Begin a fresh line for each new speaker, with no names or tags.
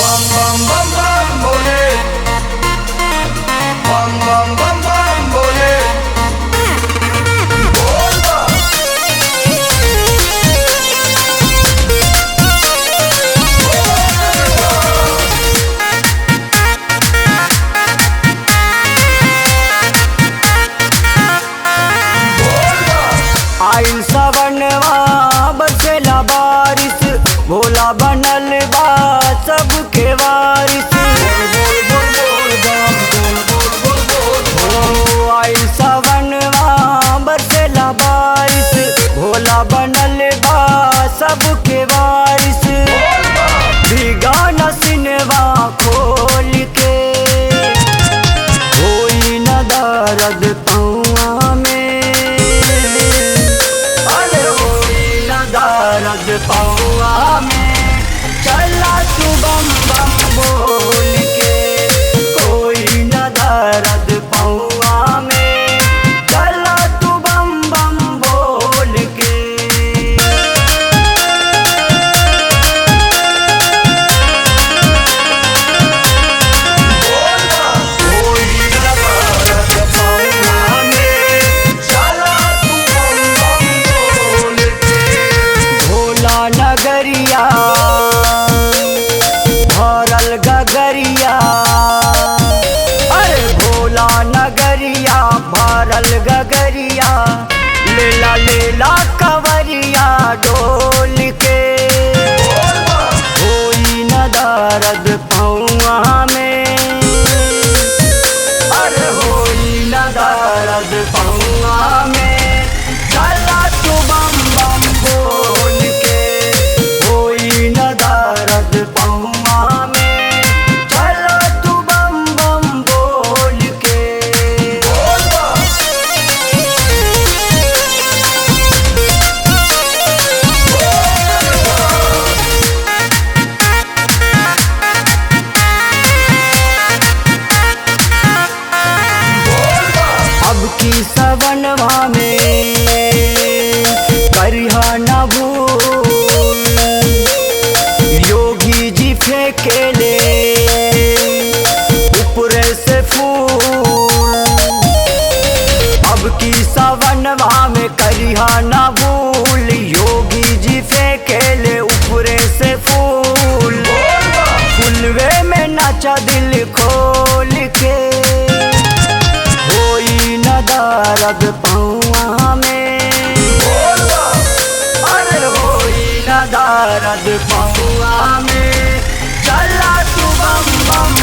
bam bam bam bam bole, bam bam bam bam bole, bol bam.
आइल सवनवा बरसेला बारिश, भोला बनल बा सबके वारिस। आइल सवनवा बरसेला बारिश, भोला बनल बा सबके वारिस। भीगा नसिनवा खोल के होई न दर्द पौआ में, दर्द पौआ में। चला तू बम बम बोल के, कोई न दर्द पौआ में। चला तू बम बम बोल के। कोई न दर्द पौआ में, चला तू बम बम बोल के। भोला नगरिया भरल गगरिया, अरे भोला नगरिया भरल गगरिया। लेला लेला कवरिया डोल के, होई न दर्द पौआ में, अरे होई न दर्द पौआ में। चला तू बम बम बोल के, होई न दर्द पौआ में। चला तू बम बम बोल के। अब की सवनवा में करिहा न भूल, योगी जी फेंकेले ऊपरे से फूल। अब की सवनवा में करिहा न भूल, योगी जी फेंकेले ऊपरे से फूल। फुलवे में नाचा दिल खोल के, होई न दर्द पौआ में, अरे होई न दर्द पौआ में। चला तू बम बम